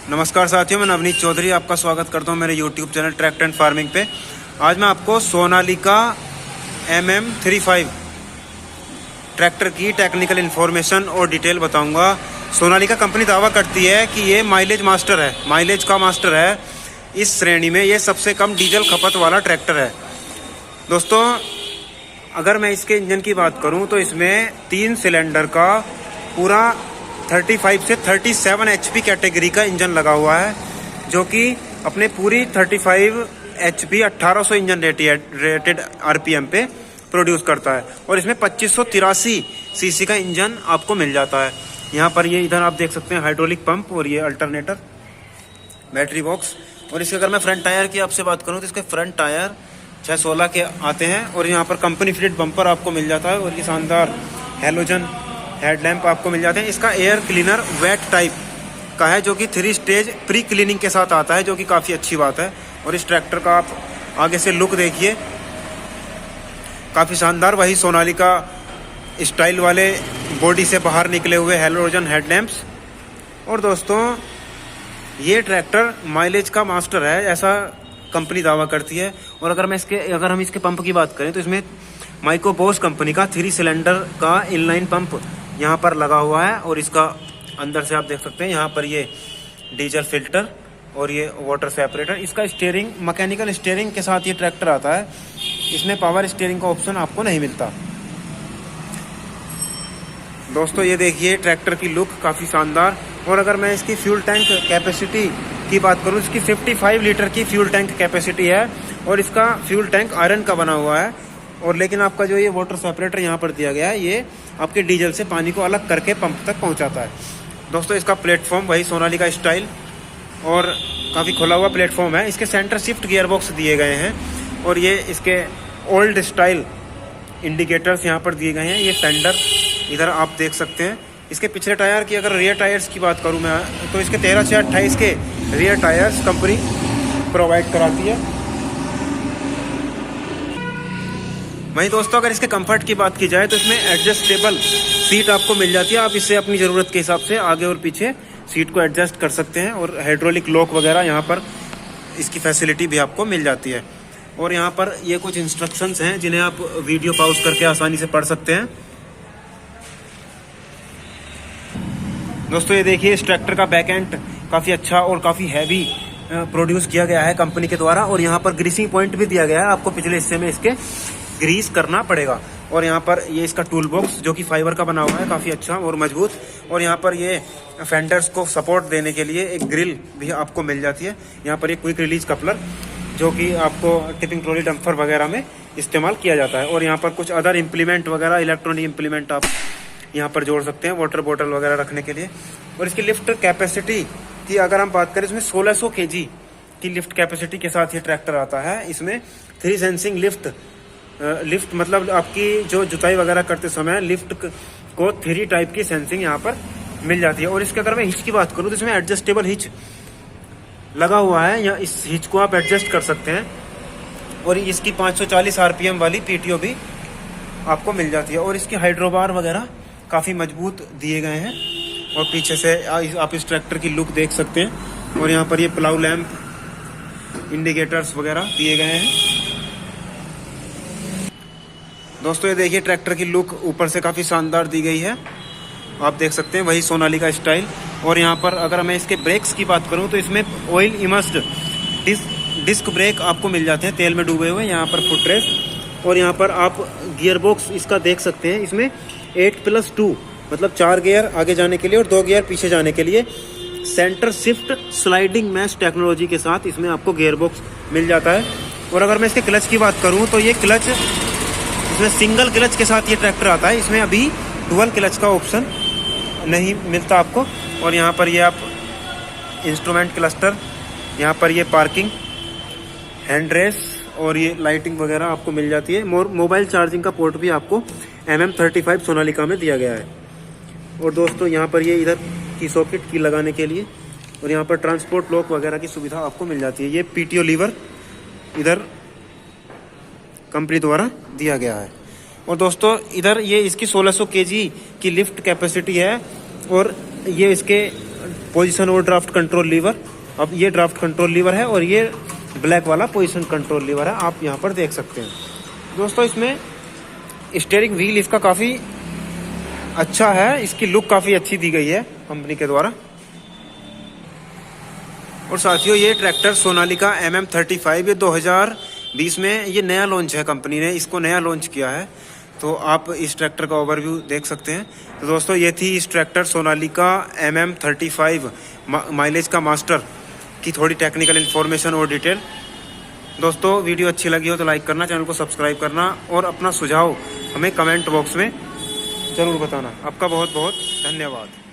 नमस्कार साथियों, मैं नवनीत चौधरी आपका स्वागत करता हूं मेरे YouTube channel tractor and farming पे। आज मैं आपको सोनालिका MM35 ट्रैक्टर की टेक्निकल इन्फॉर्मेशन और डिटेल बताऊंगा। सोनालिका कंपनी दावा करती है कि ये माइलेज का मास्टर है। इस श्रेणी में ये सबसे कम डीजल खपत वाला ट्रैक्टर है। दोस्तों, अगर मैं इसके इंजन की बात करूं तो इसमें 3 सिलेंडर का पूरा 35 से 37 HP कैटेगरी का इंजन लगा हुआ है, जो कि अपने पूरी 35 HP 1800 इंजन रेटेड RPM पे प्रोड्यूस करता है। और इसमें 2583 सीसी का इंजन आपको मिल जाता है। यहाँ पर ये इधर आप देख सकते हैं हाइड्रोलिक पंप और ये अल्टरनेटर, बैटरी बॉक्स। और इसके अगर मैं फ्रंट टायर की आपसे बात करूँ तो इसके फ्रंट टायर 616 के आते हैं और यहाँ पर कंपनी फिटेड बम्पर आपको मिल जाता है। और ये शानदार हैलोजन हेडलैम्प आपको मिल जाते हैं। इसका एयर क्लीनर वेट टाइप का है, जो कि 3 स्टेज प्री क्लीनिंग के साथ आता है, जो कि काफ़ी अच्छी बात है। और इस ट्रैक्टर का आप आगे से लुक देखिए, काफ़ी शानदार। वही सोनालिका स्टाइल वाले बॉडी से बाहर निकले हुए हैलोजन हेडलैम्प्स। और दोस्तों, ये ट्रैक्टर माइलेज का मास्टर है, ऐसा कंपनी दावा करती है। और अगर हम इसके पंप की बात करें तो इसमें माइको बोस कंपनी का 3 सिलेंडर का इनलाइन पंप यहाँ पर लगा हुआ है। और इसका अंदर से आप देख सकते हैं, यहाँ पर ये डीजल फिल्टर और ये वाटर सेपरेटर। इसका स्टीयरिंग मैकेनिकल स्टीयरिंग के साथ ये ट्रैक्टर आता है। इसमें पावर स्टीयरिंग का ऑप्शन आपको नहीं मिलता। दोस्तों, ये देखिए ट्रैक्टर की लुक काफ़ी शानदार। और अगर मैं इसकी फ्यूल टैंक कैपेसिटी की बात करूँ, इसकी 55 लीटर की फ्यूल टैंक कैपेसिटी है। और इसका फ्यूल टैंक आयरन का बना हुआ है। और लेकिन आपका जो ये वाटर सेपरेटर यहाँ पर दिया गया है, ये आपके डीजल से पानी को अलग करके पंप तक पहुँचाता है। दोस्तों, इसका प्लेटफॉर्म वही सोनालिका स्टाइल और काफ़ी खुला हुआ प्लेटफॉर्म है। इसके सेंटर शिफ्ट गियर बॉक्स दिए गए हैं। और ये इसके ओल्ड स्टाइल इंडिकेटर्स यहाँ पर दिए गए हैं। ये फेंडर इधर आप देख सकते हैं। इसके पिछले टायर की अगर रियर टायर्स की बात करूँ मैं, तो इसके 13 से 28 के रियर टायर्स कंपनी प्रोवाइड कराती है। वहीं दोस्तों, अगर इसके कंफर्ट की बात की जाए तो इसमें एडजस्टेबल सीट आपको मिल जाती है। आप इससे अपनी ज़रूरत के हिसाब से आगे और पीछे सीट को एडजस्ट कर सकते हैं। और हाइड्रोलिक लॉक वगैरह यहाँ पर इसकी फैसिलिटी भी आपको मिल जाती है। और यहाँ पर ये कुछ इंस्ट्रक्शंस हैं जिन्हें आप वीडियो पॉज करके आसानी से पढ़ सकते हैं। दोस्तों, ये देखिए इस ट्रैक्टर का बैक एंड काफ़ी अच्छा और काफ़ी हैवी प्रोड्यूस किया गया है कंपनी के द्वारा। और यहाँ पर ग्रीसिंग पॉइंट भी दिया गया है, आपको पिछले हिस्से में इसके ग्रीस करना पड़ेगा। और यहाँ पर ये इसका टूल बॉक्स जो कि फाइबर का बना हुआ है, काफ़ी अच्छा और मजबूत। और यहाँ पर ये फेंडर्स को सपोर्ट देने के लिए एक ग्रिल भी आपको मिल जाती है। यहाँ पर एक क्विक रिलीज कपलर, जो कि आपको टिपिंग ट्रॉली डंपर वगैरह में इस्तेमाल किया जाता है। और यहाँ पर कुछ अदर इम्प्लीमेंट वगैरह, इलेक्ट्रॉनिक इम्प्लीमेंट आप यहाँ पर जोड़ सकते हैं, वाटर बॉटल वगैरह रखने के लिए। और इसकी लिफ्ट कैपेसिटी की अगर हम बात करें, इसमें 1600 kg की लिफ्ट कैपेसिटी के साथ ये ट्रैक्टर आता है। इसमें 3 सेंसिंग लिफ्ट मतलब आपकी जो जुताई वगैरह करते समय लिफ्ट को 3 टाइप की सेंसिंग यहाँ पर मिल जाती है। और इसके अगर मैं हिच की बात करूँ तो इसमें एडजस्टेबल हिच लगा हुआ है, या इस हिच को आप एडजस्ट कर सकते हैं। और इसकी 540 RPM वाली PTO भी आपको मिल जाती है। और इसकी हाइड्रोबार वगैरह काफ़ी मजबूत दिए गए हैं। और पीछे से आप इस ट्रैक्टर की लुक देख सकते हैं। और यहाँ पर ये प्लाउ लैंप, इंडिकेटर्स वगैरह दिए गए हैं। दोस्तों, ये देखिए ट्रैक्टर की लुक ऊपर से काफ़ी शानदार दी गई है, आप देख सकते हैं, वही सोनालिका स्टाइल। और यहाँ पर अगर मैं इसके ब्रेक्स की बात करूँ तो इसमें ऑयल इमर्स्ड डिस्क ब्रेक आपको मिल जाते हैं, तेल में डूबे हुए। यहाँ पर फुट रेस्ट। और यहाँ पर आप गियर बॉक्स इसका देख सकते हैं। इसमें 8+2 मतलब 4 गियर आगे जाने के लिए और 2 गियर पीछे जाने के लिए centre shift sliding mesh technology के साथ इसमें आपको गियर बॉक्स मिल जाता है। और अगर मैं इसके क्लच की बात करूँ तो ये क्लच, इसमें सिंगल क्लच के साथ ये ट्रैक्टर आता है। इसमें अभी डुअल क्लच का ऑप्शन नहीं मिलता आपको। और यहाँ पर ये आप इंस्ट्रूमेंट क्लस्टर, यहाँ पर ये पार्किंग, हैंड रेस और ये लाइटिंग वगैरह आपको मिल जाती है। मोबाइल चार्जिंग का पोर्ट भी आपको MM35 सोनालिका में दिया गया है। और दोस्तों, यहाँ पर ये इधर की सॉकेट की लगाने के लिए और यहाँ पर ट्रांसपोर्ट लॉक वगैरह की सुविधा आपको मिल जाती है। ये PTO लीवर इधर कंपनी द्वारा दिया गया है। और दोस्तों, इधर ये इसकी 1600 kg की लिफ्ट कैपेसिटी है। और ये इसके पोजीशन और ड्राफ्ट कंट्रोल लीवर। अब ये ड्राफ्ट कंट्रोल लीवर है और ये ब्लैक वाला पोजीशन कंट्रोल लीवर है, आप यहाँ पर देख सकते हैं। दोस्तों इसमें स्टीयरिंग व्हील इसका काफ़ी अच्छा है, इसकी लुक काफ़ी अच्छी दी गई है कंपनी के द्वारा। और साथियों ये ट्रैक्टर सोनालिका MM35 ये 2020 में ये नया लॉन्च है, कंपनी ने इसको नया लॉन्च किया है। तो आप इस ट्रैक्टर का ओवरव्यू देख सकते हैं। तो दोस्तों ये थी इस ट्रैक्टर सोनालिका MM35 माइलेज का मास्टर की थोड़ी टेक्निकल इन्फॉर्मेशन और डिटेल। दोस्तों वीडियो अच्छी लगी हो तो लाइक करना, चैनल को सब्सक्राइब करना और अपना सुझाव हमें कमेंट बॉक्स में ज़रूर बताना। आपका बहुत बहुत धन्यवाद।